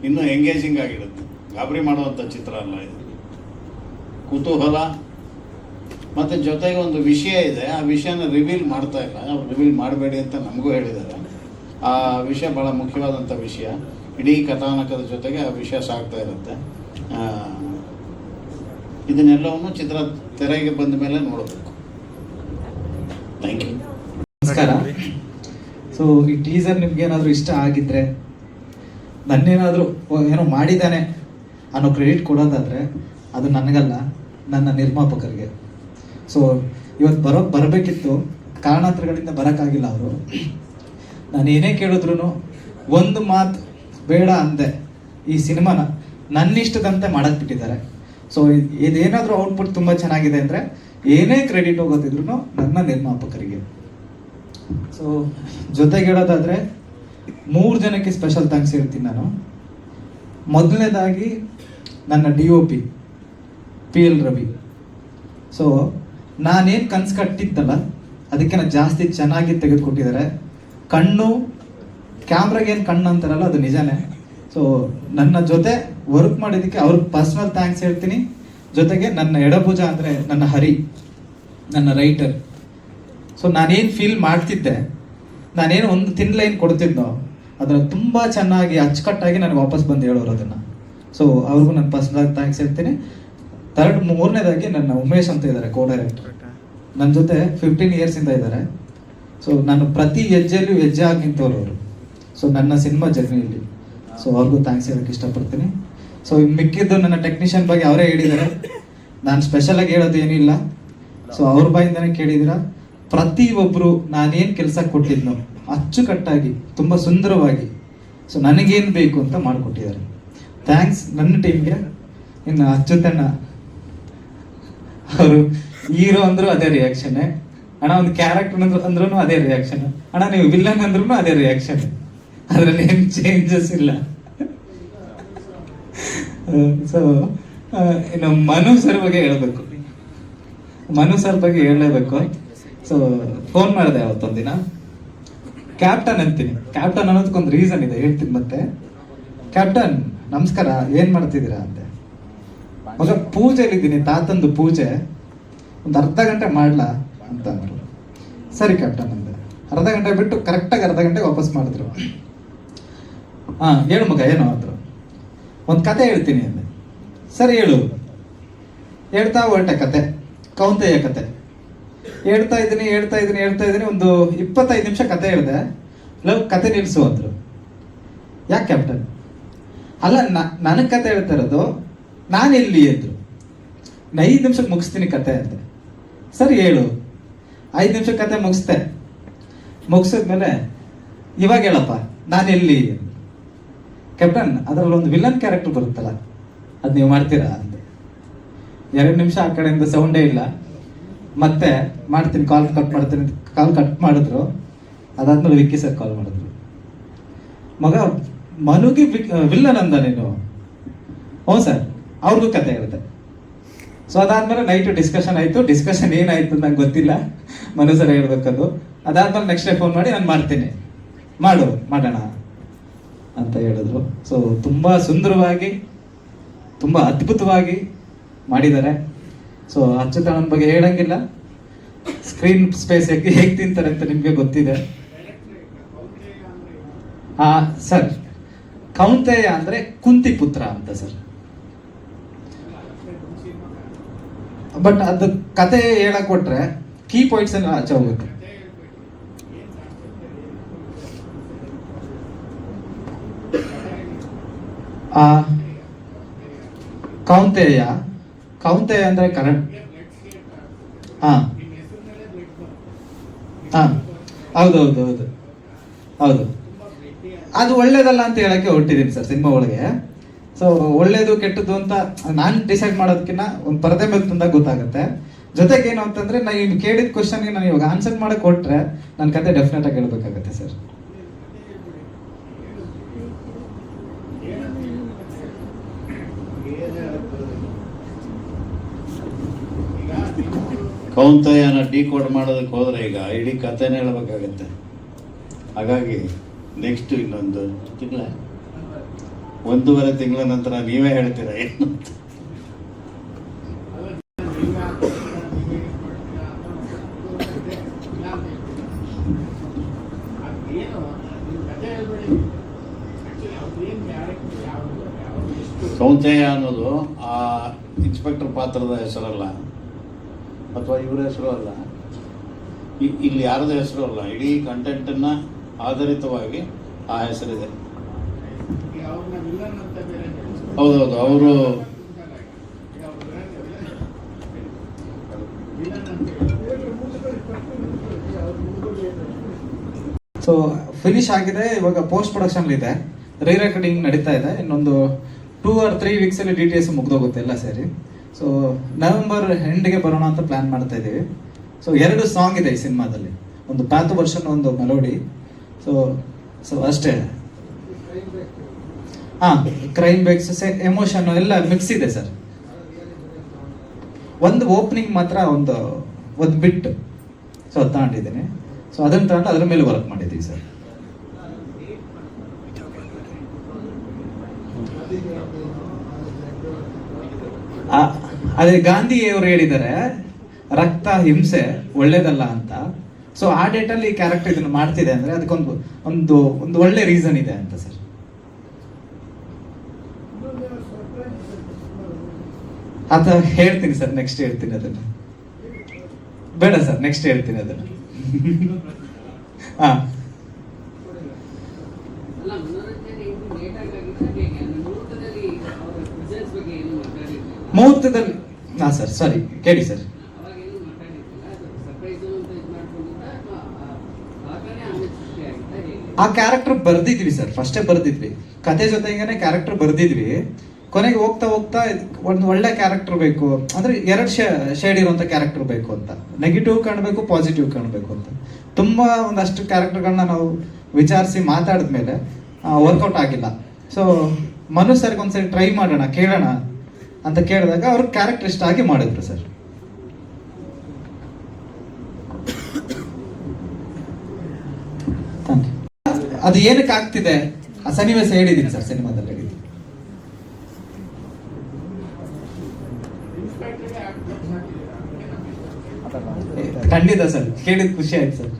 ಇನ್ನೂ ಎಂಗೇಜಿಂಗ್ ಆಗಿರುತ್ತೆ. ಗಾಬರಿ ಮಾಡುವಂಥ ಚಿತ್ರ ಅಲ್ಲ ಇದು. ಕುತೂಹಲ ಮತ್ತು ಜೊತೆಗೆ ಒಂದು ವಿಷಯ ಇದೆ, ಆ ವಿಷಯನ ರಿವೀಲ್ ಮಾಡ್ತಾ ಇಲ್ಲ. ಅವ್ರು ರಿವೀಲ್ ಮಾಡಬೇಡಿ ಅಂತ ನಮಗೂ ಹೇಳಿದ್ದಾರೆ. ಆ ವಿಷಯ ಭಾಳ ಮುಖ್ಯವಾದಂಥ ವಿಷಯ. ಇಡೀ ಕಥಾನಕದ ಜೊತೆಗೆ ಆ ವಿಷಯ ಸಾಗ್ತಾ ಇರುತ್ತೆ. ಇದನ್ನೆಲ್ಲವನ್ನು ಚಿತ್ರ ತೆರೆಗೆ ಬಂದ ಮೇಲೆ ನೋಡಬೇಕು. Thank you. ನಮಸ್ಕಾರ. ಸೊ ಈ ಟೀಸರ್ ನಿಮ್ಗೇನಾದರೂ ಇಷ್ಟ ಆಗಿದ್ರೆ, ನನ್ನೇನಾದರೂ ಏನೋ ಮಾಡಿದ್ದಾನೆ ಅನ್ನೋ ಕ್ರೆಡಿಟ್ ಕೊಡೋದಾದರೆ ಅದು ನನಗಲ್ಲ, ನನ್ನ ನಿರ್ಮಾಪಕರಿಗೆ. ಸೊ ಇವತ್ತು ಬರಬೇಕಿತ್ತು, ಕಾರಣಾಂತರಗಳಿಂದ ಬರೋಕ್ಕಾಗಿಲ್ಲ ಅವರು. ನಾನು ಏನೇ ಕೇಳಿದ್ರು ಒಂದು ಮಾತು ಬೇಡ ಅಂದೆ, ಈ ಸಿನಿಮಾನ ನನ್ನಿಷ್ಟದಂತೆ ಮಾಡಕ್ಕೆ ಬಿಟ್ಟಿದ್ದಾರೆ. ಸೊ ಇದೇನಾದರೂ ಔಟ್ಪುಟ್ ತುಂಬ ಚೆನ್ನಾಗಿದೆ ಅಂದರೆ ಏನೇ ಕ್ರೆಡಿಟ್ ಹೋಗೋದಿದ್ರು ನನ್ನ ನಿರ್ಮಾಪಕರಿಗೆ. ಸೊ ಜೊತೆಗೆ ಹೇಳೋದಾದರೆ 3 ಜನಕ್ಕೆ ಸ್ಪೆಷಲ್ ಥ್ಯಾಂಕ್ಸ್ ಹೇಳ್ತೀನಿ ನಾನು. ಮೊದಲನೇದಾಗಿ ನನ್ನ DOP PL ರವಿ. ಸೊ ನಾನೇನು ಕನ್ಸು ಕಟ್ಟಿದ್ದಲ್ಲ ಅದಕ್ಕಿಂತ ಜಾಸ್ತಿ ಚೆನ್ನಾಗಿ ತೆಗೆದುಕೊಟ್ಟಿದ್ದಾರೆ. ಕಣ್ಣು ಕ್ಯಾಮ್ರಾಗೇನು ಕಣ್ಣು ಅಂತಾರಲ್ಲ ಅದು ನಿಜಾನೇ. ಸೊ ನನ್ನ ಜೊತೆ ವರ್ಕ್ ಮಾಡಿದ್ದಕ್ಕೆ ಅವ್ರಿಗೆ ಪರ್ಸ್ನಲ್ ಥ್ಯಾಂಕ್ಸ್ ಹೇಳ್ತೀನಿ. ಜೊತೆಗೆ ನನ್ನ ಎಡಭುಜ ಅಂದರೆ ನನ್ನ ಹರಿ, ನನ್ನ ರೈಟರ್. ಸೊ ನಾನೇನು ಫೀಲ್ ಮಾಡ್ತಿದ್ದೆ, ನಾನೇನು ಒಂದು ತಿನ್ ಲೈನ್ ಕೊಡ್ತಿದ್ನೋ ಅದನ್ನು ತುಂಬ ಚೆನ್ನಾಗಿ ಅಚ್ಚುಕಟ್ಟಾಗಿ ನನಗೆ ವಾಪಸ್ ಬಂದು ಹೇಳೋರು ಅದನ್ನು. ಸೊ ಅವ್ರಿಗೂ ನಾನು ಪರ್ಸ್ನಲ್ ಥ್ಯಾಂಕ್ಸ್ ಹೇಳ್ತೀನಿ. ಮೂರನೇದಾಗಿ ನನ್ನ ಉಮೇಶ್ ಅಂತ ಇದ್ದಾರೆ, ಕೋ ಡೈರೆಕ್ಟರ್. ನನ್ನ ಜೊತೆ 15 ಇಯರ್ಸಿಂದ ಇದ್ದಾರೆ. ಸೊ ನಾನು ಪ್ರತಿ ಹೆಜ್ಜೆಯಲ್ಲೂ ಹೆಜ್ಜೆ ಆಗಿ ನಿಂತವ್ರು ಅವರು. ಸೊ ನನ್ನ ಸಿನಿಮಾ ಜರ್ನಿಯಲ್ಲಿ. ಸೊ ಅವ್ರಿಗೂ ಥ್ಯಾಂಕ್ಸ್ ಹೇಳೋಕ್ಕೆ ಇಷ್ಟಪಡ್ತೀನಿ. ಸೊ ಮಿಕ್ಕಿದ್ದು ನನ್ನ ಟೆಕ್ನಿಷಿಯನ್ ಬಗ್ಗೆ ಅವರೇ ಹೇಳಿದ್ದಾರೆ, ನಾನು ಸ್ಪೆಷಲಾಗಿ ಹೇಳೋದು ಏನಿಲ್ಲ. ಸೊ ಅವ್ರ ಬಾಯಿಂದನೇ ಕೇಳಿದ್ದೀರಾ. ಪ್ರತಿಯೊಬ್ಬರು ನಾನೇನು ಕೆಲಸ ಕೊಟ್ಟಿದ್ನೋ ಅಚ್ಚುಕಟ್ಟಾಗಿ ತುಂಬ ಸುಂದರವಾಗಿ ಸೊ ನನಗೇನು ಬೇಕು ಅಂತ ಮಾಡಿಕೊಟ್ಟಿದ್ದಾರೆ. ಥ್ಯಾಂಕ್ಸ್ ನನ್ನ ಟೀಮ್ಗೆ. ಇನ್ನು ಅಚ್ಚುತಣ್ಣ ಅವರು ಹೀರೋ ಅಂದ್ರು ಅದೇ ರಿಯಾಕ್ಷನ್, ಅಣ್ಣ ಒಂದು ಕ್ಯಾರೆಕ್ಟರ್ ಅಂದ್ರೂ ಅದೇ ರಿಯಾಕ್ಷನ್, ಅಣ್ಣ ನೀವು ವಿಲ್ಲನ್ ಅಂದ್ರೂ ಅದೇ ರಿಯಾಕ್ಷನ್, ಅದರಲ್ಲಿ ಏನು ಚೇಂಜಸ್ ಇಲ್ಲ. ಸೊ ಇನ್ನು ಮನು ಸರ್ ಬಗ್ಗೆ ಹೇಳಬೇಕು. ಮನು ಸರ್ ಬಗ್ಗೆ ಹೇಳಲೇಬೇಕು. ಸೊ ಫೋನ್ ಮಾಡಿದೆ ಅವತ್ತೊಂದಿನ, ಕ್ಯಾಪ್ಟನ್ ಅಂತೀನಿ. ಕ್ಯಾಪ್ಟನ್ ಅನ್ನೋದಕ್ಕೊಂದು ರೀಸನ್ ಇದೆ, ಹೇಳ್ತೀನಿ ಮತ್ತೆ. ಕ್ಯಾಪ್ಟನ್ ನಮಸ್ಕಾರ, ಏನ್ ಮಾಡ್ತಿದ್ದೀರಾ ಅಂತೆ. ಮಗ ಪೂಜೆಲಿದ್ದೀನಿ, ತಾತಂದು ಪೂಜೆ, ಒಂದು ಅರ್ಧ ಗಂಟೆ ಮಾಡ್ಲಾ ಅಂತ ಅಂದ್ರು. ಸರಿ ಕ್ಯಾಪ್ಟನ್ ಅಂದೆ. ಅರ್ಧ ಗಂಟೆ ಬಿಟ್ಟು ಕರೆಕ್ಟಾಗಿ ಅರ್ಧ ಗಂಟೆಗೆ ವಾಪಸ್ ಮಾಡಿದ್ರು. ಹೇಳು ಮಗ ಏನೋ ಅಂದ್ರು. ಒಂದು ಕತೆ ಹೇಳ್ತೀನಿ ಅಂದೆ. ಸರಿ ಹೇಳು. ಹೇಳ್ತಾ ಹೊರಟೆ ಕತೆ, ಕೌಂತೆಯ ಕತೆ ಹೇಳ್ತಾ ಇದ್ದೀನಿ. ಒಂದು 25 ನಿಮಿಷ ಕತೆ ಹೇಳಿದೆ. ಕತೆ ನಿಲ್ಸು ಅಂದ್ರು. ಯಾಕೆ ಕ್ಯಾಪ್ಟನ್? ಅಲ್ಲ ನನಗೆ ಕತೆ ಹೇಳ್ತಾ ಇರೋದು, ನಾನು ಎಲ್ಲಿ ಅಂದ್ರು. 5 ನಿಮಿಷಕ್ಕೆ ಮುಗಿಸ್ತೀನಿ ಕತೆ ಅಂತೆ. ಸರಿ ಹೇಳು. 5 ನಿಮಿಷ ಕತೆ ಮುಗಿಸಿದ್ಮೇಲೆ ಇವಾಗ ಹೇಳಪ್ಪ ನಾನು ಎಲ್ಲಿ. ಕ್ಯಾಪ್ಟನ್ ಅದರಲ್ಲಿ ಒಂದು ವಿಲನ್ ಕ್ಯಾರೆಕ್ಟರ್ ಬರುತ್ತಲ್ಲ, ಅದು ನೀವು ಮಾಡ್ತೀರಾ ಅಂದೆ. 2 ನಿಮಿಷ ಆ ಕಡೆಯಿಂದ ಸೌಂಡೇ ಇಲ್ಲ. ಮತ್ತೆ ಮಾಡ್ತೀನಿ, ಕಾಲ್ ಕಟ್ ಮಾಡಿದ್ರು. ಅದಾದ್ಮೇಲೆ ವಿಕ್ಕಿ ಸರ್ ಕಾಲ್ ಮಾಡಿದ್ರು. ಮಗ ಮನುಗೆ ವಿಲ್ಲನ್ ಅಂದ ನೀನು? ಹ್ಞೂ ಸರ್, ಅವ್ರಿಗೂ ಕತೆ ಹೇಳಿದೆ. ಸೊ ಅದಾದ್ಮೇಲೆ ನೈಟ್ ಡಿಸ್ಕಷನ್ ಆಯ್ತು. ಡಿಸ್ಕಷನ್ ಏನಾಯ್ತು ನಂಗೆ ಗೊತ್ತಿಲ್ಲ, ಮನು ಸರ್ ಹೇಳ್ಬೇಕದು. ಅದಾದ್ಮೇಲೆ ನೆಕ್ಸ್ಟ್ ಡೇ ಫೋನ್ ಮಾಡಿ ನಾನು ಮಾಡ್ತೀನಿ, ಮಾಡೋಣ ಅಂತ ಹೇಳಿದ್ರು. ಸೊ ತುಂಬ ಸುಂದರವಾಗಿ, ತುಂಬ ಅದ್ಭುತವಾಗಿ ಮಾಡಿದ್ದಾರೆ. ಸೊ ಅಚ್ಚುತಣ್ಣನ ಬಗ್ಗೆ ಹೇಳಂಗಿಲ್ಲ. ಸ್ಕ್ರೀನ್ ಸ್ಪೇಸ್ ಹೇಗೆ ತಿಂತಾರೆ ಅಂತ ನಿಮಗೆ ಗೊತ್ತಿದೆ. ಸರ್ ಕೌಂತೆಯ ಅಂದ್ರೆ ಕುಂತಿ ಪುತ್ರ ಅಂತ ಸರ್. ಬಟ್ ಅದು ಕತೆ ಹೇಳಕ್ ಕೊಟ್ರೆ ಕೀ ಪಾಯಿಂಟ್ಸ್ ಅನ್ನ ಆಚೆ ಹೋಗ್ಬೇಕು. ಕೌಂತೆಯ ಅಂದ್ರೆ ಕರೆಂಟ್. ಹೌದು ಅದು ಒಳ್ಳೇದಲ್ಲ ಅಂತ ಹೇಳಕ್ಕೆ ಹೊರಟಿದ್ದೀನಿ ಸರ್ ಸಿನಿಮಾ ಒಳಗೆ. ಸೊ ಒಳ್ಳೇದು ಕೆಟ್ಟದ್ದು ಅಂತ ನಾನು ಡಿಸೈಡ್ ಮಾಡೋದಕ್ಕಿಂತ ಒಂದು ಪರದೆ ಮೇಲೆ ತಂದಾಗ ಗೊತ್ತಾಗುತ್ತೆ. ಜೊತೆಗೆ ಏನು ಅಂತಂದ್ರೆ ನೀವು ಕೇಳಿದ ಕ್ವಶನ್ಗೆ ನಾನು ಇವಾಗ ಆನ್ಸರ್ ಮಾಡಕ್ ಕೊಟ್ರೆ ನನ್ನ ಕತೆ ಡೆಫಿನೆಟ್ ಆಗಿ ಹೇಳ್ಬೇಕಾಗತ್ತೆ ಸರ್. ಕೌಂತಯ್ಯನ ಡಿಕೋಡ್ ಮಾಡೋದಕ್ಕೆ ಹೋದ್ರೆ ಈಗ ಇಡೀ ಕಥೆನೇ ಹೇಳ್ಬೇಕಾಗತ್ತೆ. ಹಾಗಾಗಿ ನೆಕ್ಸ್ಟ್ ಇನ್ನೊಂದು ತಿಂಗಳ 1.5 ತಿಂಗಳ ನಂತರ ನೀವೇ ಹೇಳ್ತೀರಾ ಏನು ಅಂತ. ಕೌಂತಯ್ಯ ಅನ್ನೋದು ಆ ಇನ್ಸ್ಪೆಕ್ಟರ್ ಪಾತ್ರದ ಹೆಸರಲ್ಲ, ಅಥವಾ ಇವರ ಹೆಸರು ಅಲ್ಲ, ಇಲ್ಲಿ ಯಾರದ ಹೆಸರು ಅಲ್ಲ, ಇಡೀ ಕಂಟೆಂಟನ್ನು ಆಧಾರಿತವಾಗಿ ಆ ಹೆಸರಿದೆ. ಹೌದೌದು, ಅವರು ಸೊ ಫಿನಿಶ್ ಆಗಿದೆ, ಇವಾಗ ಪೋಸ್ಟ್ ಪ್ರೊಡಕ್ಷನ್ ಇದೆ, ರೀ ರೆಕಾರ್ಡಿಂಗ್ ನಡೀತಾ ಇದೆ. ಇನ್ನೊಂದು 2 or 3 weeks ಅಲ್ಲಿ DTS ಮುಗ್ದೋಗುತ್ತೆ ಎಲ್ಲ ಸೇರಿ. ಸೊ ನವೆಂಬರ್ ಎಂಡ್ಗೆ ಬರೋಣ ಅಂತ ಪ್ಲಾನ್ ಮಾಡ್ತಾ ಇದ್ದೀವಿ. ಸೊ 2 ಸಾಂಗ್ ಇದೆ ಈ ಸಿನಿಮಾದಲ್ಲಿ, ಒಂದು ಪ್ಯಾಥೋ ವರ್ಷನ್, ಒಂದು ಮೆಲೋಡಿ. ಸೊ ಅಷ್ಟೇ. ಕ್ರೈಮ್ ಬೇಕ್ಸ್, ಎಮೋಷನ್ ಎಲ್ಲ ಮಿಕ್ಸ್ ಇದೆ ಸರ್. ಒಂದು ಓಪನಿಂಗ್ ಮಾತ್ರ ಒಂದು ಬಿಟ್ ಸೊ ಅದು ತಗೊಂಡಿದ್ದೀನಿ. ಸೊ ಅದನ್ನು ತಗೊಂಡು ಅದ್ರ ಮೇಲೆ ವರ್ಕ್ ಮಾಡಿದ್ದೀವಿ ಸರ್. ಅದೇ ಗಾಂಧಿ ಅವರು ಹೇಳಿದ್ದಾರೆ ರಕ್ತ ಹಿಂಸೆ ಒಳ್ಳೇದಲ್ಲ ಅಂತ. ಸೊ ಆ ಡೇಟಲ್ಲಿ ಈ ಕ್ಯಾರೆಕ್ಟರ್ ಇದನ್ನು ಮಾಡ್ತಿದೆ ಅಂದ್ರೆ ಅದಕ್ಕೊಂದು ಒಂದು ಒಂದು ಒಳ್ಳೆ ರೀಸನ್ ಇದೆ ಅಂತ ಸರ್. ಅದ ಹೇಳ್ತೀನಿ ಸರ್, ನೆಕ್ಸ್ಟ್ ಹೇಳ್ತೀನಿ ಅದನ್ನ. ಬೇಡ ಸರ್, ನೆಕ್ಸ್ಟ್ ಹೇಳ್ತೀನಿ ಅದನ್ನ. ಹಾ, ಮುಹೂರ್ತದಲ್ಲಿ ಸರ್, ಸಾರಿ ಕೇಳಿ ಸರ್. ಆ ಕ್ಯಾರೆಕ್ಟರ್ ಬರ್ದಿದ್ವಿ ಸರ್, ಫಸ್ಟೇ ಬರ್ದಿದ್ವಿ, ಕತೆ ಜೊತೆಗೇನೆ ಕ್ಯಾರೆಕ್ಟರ್ ಬರ್ದಿದ್ವಿ. ಕೊನೆಗೆ ಹೋಗ್ತಾ ಹೋಗ್ತಾ ಒಂದು ಒಳ್ಳೆ ಕ್ಯಾರೆಕ್ಟರ್ ಬೇಕು ಅಂದ್ರೆ 2 ಶೇಡ್ ಇರುವಂತ ಕ್ಯಾರೆಕ್ಟರ್ ಬೇಕು ಅಂತ, ನೆಗೆಟಿವ್ ಕಾಣಬೇಕು, ಪಾಸಿಟಿವ್ ಕಾಣಬೇಕು ಅಂತ ತುಂಬಾ ಒಂದಷ್ಟು ಕ್ಯಾರೆಕ್ಟರ್ಗಳನ್ನ ನಾವು ವಿಚಾರಿಸಿ ಮಾತಾಡಿದ್ಮೇಲೆ ವರ್ಕೌಟ್ ಆಗಿಲ್ಲ. ಸೊ ಮನು ಸರ್ಗೆ ಒಂದ್ಸರಿ ಟ್ರೈ ಮಾಡೋಣ, ಕೇಳೋಣ ಅಂತ ಕೇಳಿದಾಗ ಅವ್ರ ಕ್ಯಾರೆಕ್ಟರ್ ಇಷ್ಟ ಆಗಿ ಮಾಡಿದ್ರು ಸರ್. ಅದು ಏನಕ್ಕೆ ಆಗ್ತಿದೆ ಆ ಸನ್ನಿವೇಶ ಹೇಳಿದೀನಿ ಸರ್, ಸಿನಿಮಾದಲ್ಲಿ ಹೇಳಿದ್ದೀನಿ. ಖಂಡಿತ ಸರ್, ಕೇಳಿದ ಖುಷಿ ಆಯ್ತು ಸರ್.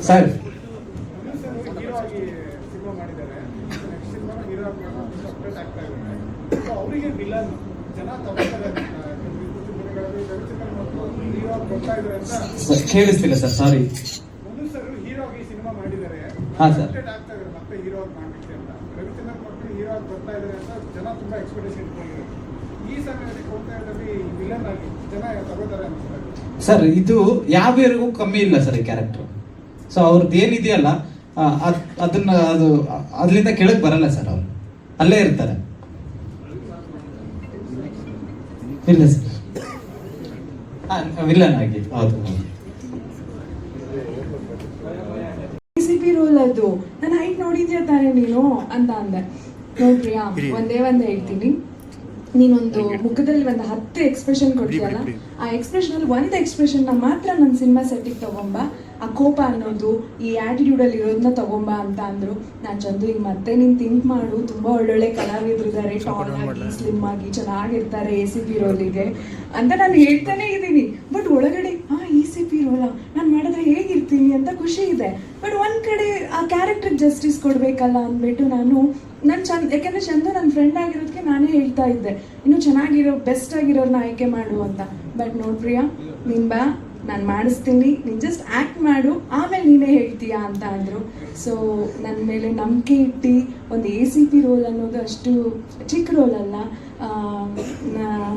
ಸರ್ ಹೀರೋ ಆಗಿ ಸಿನಿಮಾ ಮಾಡಿದ್ದಾರೆ, ನೆಕ್ಸ್ಟ್ ಸಿನಿಮಾ ಹೀರೋ ಅಪ್ಡೇಟ್ ಆಗ್ತಾ ಇದ್ದಾರೆ. ಸೊ ಅವರಿಗೆ ವಿಲನ್ ಜನ ತಗೊಳ್ತಾರೆ, ಹೀರೋ ಬರ್ತಾ ಇದ್ದಾರೆ ಅಂತ ಕೇಳಿಸ್ತಿಲ್ಲ ಸರ್, ಸಾರಿ. ಸರ್ ಹೀರೋ ಆಗಿ ಸಿನಿಮಾ ಮಾಡಿದ್ದಾರೆ, ಹಾ ಸರ್, ಅಪ್ಡೇಟ್ ಆಗ್ತಾ ಇದ್ದಾರೆ, ಮತ್ತೆ ಹೀರೋ ಆಗಿ ಮಾಡ್ಲಿಕ್ಕೆ ಅಂತ ರವಿಚಂದ್ರನ್ ಮಕ್ಕಳು ಹೀರೋ ಆಗಿ ಬರ್ತಾ ಇದ್ದಾರೆ ಅಂತ ಜನ ತುಂಬಾ ಎಕ್ಸ್ಪೆಕ್ಟೇಷನ್ ಇಟ್ಕೊಂಡಿದ್ದಾರೆ. ಈ ಸಮಯದಲ್ಲಿ ಕೋಲ್ತಾಯದಲ್ಲಿ ವಿಲನ್ ಆಗಿ ಜನ ತಗೋತಾರೆ ಅನ್ಸುತ್ತೆ ಸರ್. ಇದು ಯಾವ ಬೇರೆಗೂ ಕಮ್ಮಿ ಇಲ್ಲ ಸರ್ ಈ ಕ್ಯಾರೆಕ್ಟರ್. ಸೊ ಅವ್ರದ್ದು ಏನಿದೆಯಲ್ಲ ಅದನ್ನ ಅದ್ರಿಂದ ಕೆಳಗೆ ಬರಲ್ಲ ಸರ್, ಅವ್ರು ಅಲ್ಲೇ ಇರ್ತಾರೆ. ಇಲ್ಲ ಸರ್, ವಿಲನ್ ಆಗಿ. ಹೌದು, CP ರೋಲ್ ಅದು. ನನ್ನ ಹೈಟ್ ನೋಡಿದ್ಯಾ ತಾನೇ ನೀನು ಅಂತ ಅಂದೆ. ನೋಡ್ರಿಯಾ, ಒಂದೇ ಹೇಳ್ತೀನಿ, ನೀನೊಂದು ಮುಖದಲ್ಲಿ ಒಂದು 10 ಎಕ್ಸ್ಪ್ರೆಷನ್ ಕೊಡ್ತೀಯಲ್ಲ, ಆ ಎಕ್ಸ್ಪ್ರೆಷನ್ ಅಲ್ಲಿ ಒಂದು ಎಕ್ಸ್ಪ್ರೆಷನ್ ಮಾತ್ರ ನನ್ನ ಸಿನಿಮಾ ಸೆಟ್ಟಿಗೆ ತಗೊಂಬ, ಆ ಕೋಪ ಅನ್ನೋದು ಈ ಆಟಿಟ್ಯೂಡ್ ಅಲ್ಲಿ ಇರೋದನ್ನ ತಗೊಂಬ ಅಂತ ಅಂದ್ರು. ನಾನು ಚಂದು ಈಗ ಮತ್ತೆ ನೀನ್ ಥಿಂಕ್ ಮಾಡು, ತುಂಬಾ ಒಳ್ಳೊಳ್ಳೆ ಕಲಾವಿದರಿದ್ದಾರೆ, ಟಾಲ್ ಆಗಿ ಸ್ಲಿಮ್ ಆಗಿ ಚೆನ್ನಾಗಿರ್ತಾರೆ ACP ರೋಲಿಗೆ ಅಂತ ನಾನು ಹೇಳ್ತಾನೆ ಇದ್ದೀನಿ. ಬಟ್ ಒಳಗಡೆ ECP ರೋಲ ನಾನು ಮಾಡಿದ್ರೆ ಹೇಗಿರ್ತೀನಿ ಅಂತ ಖುಷಿ ಇದೆ. ಬಟ್ ಒಂದ್ ಕಡೆ ಆ ಕ್ಯಾರೆಕ್ಟರ್ ಜಸ್ಟಿಸ್ ಕೊಡ್ಬೇಕಲ್ಲ ಅಂದ್ಬಿಟ್ಟು ಯಾಕಂದ್ರೆ ಚಂದು ನನ್ನ ಫ್ರೆಂಡ್ ಆಗಿರೋದಕ್ಕೆ ನಾನೇ ಹೇಳ್ತಾ ಇದ್ದೆ, ಇನ್ನು ಚೆನ್ನಾಗಿರೋ ಬೆಸ್ಟ್ ಆಗಿರೋರ್ನ ಆಯ್ಕೆ ಮಾಡು ಅಂತ. ಬಟ್ ನೋಡ್ ಪ್ರಿಯಾ, ನೀನ್ ಬಾ, ನಾನು ಮಾಡಿಸ್ತೀನಿ, ನೀನು ಜಸ್ಟ್ ಆ್ಯಕ್ಟ್ ಮಾಡು, ಆಮೇಲೆ ನೀನೇ ಹೇಳ್ತೀಯಾ ಅಂತ ಅಂದರು. ಸೊ ನನ್ನ ಮೇಲೆ ನಂಬಿಕೆ ಇಟ್ಟು ಒಂದು ACP ರೋಲ್ ಅನ್ನೋದು ಅಷ್ಟು ಚಿಕ್ಕ ರೋಲ್ ಅಲ್ಲ,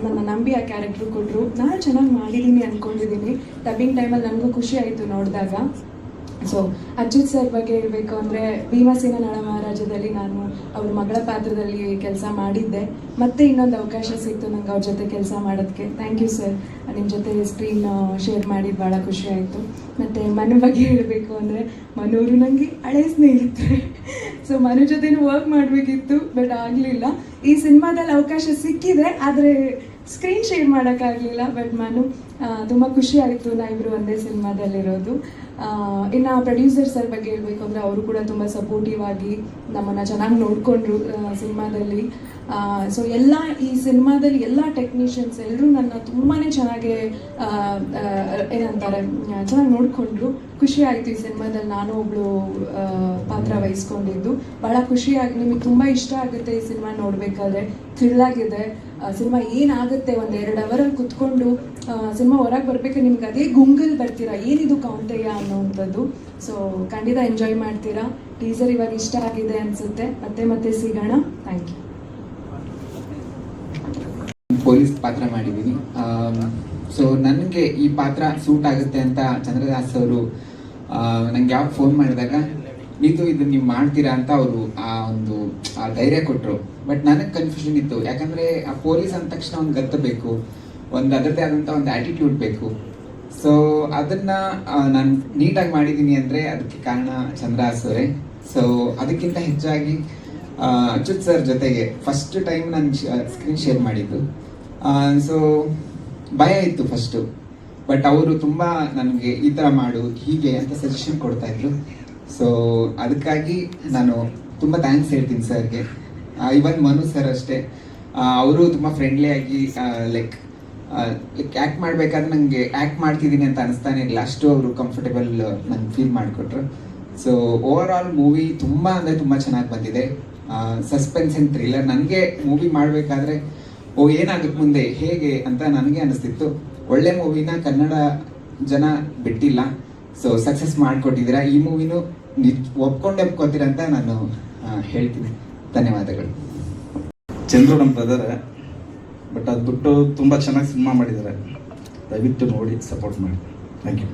ನನ್ನ ನಂಬಿ ಆ ಕ್ಯಾರೆಕ್ಟ್ರು ಕೊಟ್ಟರು. ನಾನು ಚೆನ್ನಾಗಿ ಮಾಡಿದ್ದೀನಿ ಅಂದ್ಕೊಂಡಿದ್ದೀನಿ. ಡಬ್ಬಿಂಗ್ ಟೈಮಲ್ಲಿ ನನಗೂ ಖುಷಿ ಆಯಿತು ನೋಡಿದಾಗ. ಸೊ ಅಚ್ಯುತ್ ಸರ್ ಬಗ್ಗೆ ಹೇಳಬೇಕು ಅಂದರೆ ಭೀಮಸೇನ ನಳ ಮಹಾರಾಜದಲ್ಲಿ ನಾನು ಅವ್ರ ಮಗಳ ಪಾತ್ರದಲ್ಲಿ ಕೆಲಸ ಮಾಡಿದ್ದೆ. ಮತ್ತೆ ಇನ್ನೊಂದು ಅವಕಾಶ ಸಿಕ್ತು ನಂಗೆ ಅವ್ರ ಜೊತೆ ಕೆಲಸ ಮಾಡೋದಕ್ಕೆ. ಥ್ಯಾಂಕ್ ಯು ಸರ್, ನಿಮ್ಮ ಜೊತೆ ಸ್ಕ್ರೀನ್ ಶೇರ್ ಮಾಡಿದ್ದು ಭಾಳ ಖುಷಿ ಆಯಿತು. ಮತ್ತು ಮನು ಬಗ್ಗೆ ಹೇಳಬೇಕು ಅಂದರೆ ಮನೂರು ನನಗೆ ಹಳೆ ಸ್ನೇಹಿತರೆ. ಸೊ ಮನು ಜೊತೆನೂ ವರ್ಕ್ ಮಾಡಬೇಕಿತ್ತು, ಬಟ್ ಆಗಲಿಲ್ಲ. ಈ ಸಿನಿಮಾದಲ್ಲಿ ಅವಕಾಶ ಸಿಕ್ಕಿದೆ, ಆದರೆ ಸ್ಕ್ರೀನ್ ಶೇರ್ ಮಾಡೋಕ್ಕಾಗಲಿಲ್ಲ. ಬಟ್ ಮನು ತುಂಬ ಖುಷಿ ಆಯಿತು ನಾವಿಬ್ಬರು ಒಂದೇ ಸಿನಿಮಾದಲ್ಲಿರೋದು. ಇನ್ನು ಪ್ರೊಡ್ಯೂಸರ್ ಸರ್ ಬಗ್ಗೆ ಹೇಳಬೇಕು ಅಂದರೆ ಅವರು ಕೂಡ ತುಂಬ ಸಪೋರ್ಟಿವ್ ಆಗಿ ನಮ್ಮನ್ನು ಚೆನ್ನಾಗಿ ನೋಡಿಕೊಂಡ್ರು ಸಿನಿಮಾದಲ್ಲಿ. ಸೊ ಎಲ್ಲ ಈ ಸಿನಿಮಾದಲ್ಲಿ ಎಲ್ಲ ಟೆಕ್ನಿಷಿಯನ್ಸ್ ಎಲ್ಲರೂ ನನ್ನ ತುಂಬಾ ಚೆನ್ನಾಗಿ ಏನಂತಾರೆ ಚೆನ್ನಾಗಿ ನೋಡಿಕೊಂಡ್ರು. ಖುಷಿ ಆಯಿತು ಈ ಸಿನಿಮಾದಲ್ಲಿ ನಾನು ಒಬ್ಬಳು ಪಾತ್ರ ವಹಿಸ್ಕೊಂಡಿದ್ದು. ಭಾಳ ಖುಷಿಯಾಗಿ, ನಿಮಗೆ ತುಂಬ ಇಷ್ಟ ಆಗುತ್ತೆ ಈ ಸಿನಿಮಾ ನೋಡಬೇಕಾದ್ರೆ. ಥ್ರಿಲ್ ಆಗಿದೆ ಸಿನಿಮಾ. ಏನಾಗುತ್ತೆ ಒಂದು 2 ಅವರಲ್ಲಿ ಕುತ್ಕೊಂಡು ಸಿನಿಮಾ ಹೊರಗೆ ಬರಬೇಕು, ನಿಮ್ಗೆ ಅದೇ ಗುಂಗಲ್ ಬರ್ತೀರಾ, ಏನಿದು ಕೌಂಟಯ್ಯ ಅನ್ನೋವಂಥದ್ದು. ಸೊ ಖಂಡಿತ ಎಂಜಾಯ್ ಮಾಡ್ತೀರಾ. ಟೀಸರ್ ಇವಾಗ ಇಷ್ಟ ಆಗಿದೆ ಅನಿಸುತ್ತೆ. ಮತ್ತೆ ಸಿಗೋಣ. Thank you. ಪೊಲೀಸ್ ಪಾತ್ರ ಮಾಡಿದ್ದೀನಿ. ಸೊ ನನಗೆ ಈ ಪಾತ್ರ ಸೂಟ್ ಆಗುತ್ತೆ ಅಂತ ಚಂದ್ರದಾಸ್ ಅವರು ನಂಗೆ ಯಾವಾಗ ಫೋನ್ ಮಾಡಿದಾಗ ಇದು ನೀವು ಮಾಡ್ತೀರಾ ಅಂತ ಅವರು ಒಂದು ಧೈರ್ಯ ಕೊಟ್ಟರು. ಬಟ್ ನನಗೆ ಕನ್ಫ್ಯೂಷನ್ ಇತ್ತು, ಯಾಕಂದರೆ ಆ ಪೊಲೀಸ್ ಅಂದ ತಕ್ಷಣ ಒಂದು ಗತ್ತಬೇಕು, ಒಂದು ಅದರದ್ದೇ ಆದಂಥ ಒಂದು ಆ್ಯಟಿಟ್ಯೂಡ್ ಬೇಕು. ಸೊ ಅದನ್ನು ನಾನು ನೀಟಾಗಿ ಮಾಡಿದ್ದೀನಿ ಅಂದರೆ ಅದಕ್ಕೆ ಕಾರಣ ಚಂದ್ರದಾಸ್ ಅವರೇ. ಸೊ ಅದಕ್ಕಿಂತ ಹೆಚ್ಚಾಗಿ ಅಚ್ಯುತ್ ಸರ್ ಜೊತೆಗೆ ಫಸ್ಟ್ ಟೈಮ್ ನಾನು ಸ್ಕ್ರೀನ್ ಶೇರ್ ಮಾಡಿದ್ದು. ಸೊ ಭಯ ಇತ್ತು ಫಸ್ಟು, ಬಟ್ ಅವರು ತುಂಬ ನನಗೆ ಈ ಥರ ಮಾಡು ಹೀಗೆ ಅಂತ ಸಜೆಷನ್ ಕೊಡ್ತಾಯಿದ್ರು. ಸೊ ಅದಕ್ಕಾಗಿ ನಾನು ತುಂಬ ಥ್ಯಾಂಕ್ಸ್ ಹೇಳ್ತೀನಿ ಸರ್ಗೆ. ಇವನ್ ಮನು ಸರ್ ಅಷ್ಟೇ, ಅವರು ತುಂಬ ಫ್ರೆಂಡ್ಲಿಯಾಗಿ ಲೈಕ್ ಆ್ಯಕ್ಟ್ ಮಾಡಬೇಕಾದ್ರೆ ನನಗೆ ಆ್ಯಕ್ಟ್ ಮಾಡ್ತಿದ್ದೀನಿ ಅಂತ ಅನಿಸ್ತಾನೆ ಇಲ್ಲ, ಅಷ್ಟು ಅವರು ಕಂಫರ್ಟೇಬಲ್ ನಂಗೆ ಫೀಲ್ ಮಾಡಿಕೊಟ್ರು. ಸೊ ಓವರ್ ಆಲ್ ಮೂವಿ ತುಂಬ ಅಂದರೆ ತುಂಬ ಚೆನ್ನಾಗಿ ಬಂದಿದೆ. Suspense and thriller. ನನಗೆ ಮೂವಿ ಮಾಡಬೇಕಾದ್ರೆ ಏನಾಗುತ್ತೆ ಮುಂದೆ ಹೇಗೆ ಅಂತ ನನಗೆ ಅನಿಸ್ತಿತ್ತು. ಒಳ್ಳೆ ಮೂವಿನ ಕನ್ನಡ ಜನ ಬಿಟ್ಟಿಲ್ಲ. ಸೊ ಸಕ್ಸಸ್ ಮಾಡಿಕೊಟ್ಟಿದ್ದೀರಾ. ಈ ಮೂವಿನೂ ಒಪ್ಕೊಂತೀರ ಅಂತ ನಾನು ಹೇಳ್ತೀನಿ. ಧನ್ಯವಾದಗಳು. ಚಂದ್ರು ನಮ್ಮ ಬ್ರದರ್, ಬಟ್ ಅದು ಬಿಟ್ಟು ತುಂಬ ಚೆನ್ನಾಗಿ ಸಿನಿಮಾ ಮಾಡಿದ್ದಾರೆ. ದಯವಿಟ್ಟು ನೋಡಿ ಸಪೋರ್ಟ್ ಮಾಡಿ. Thank you.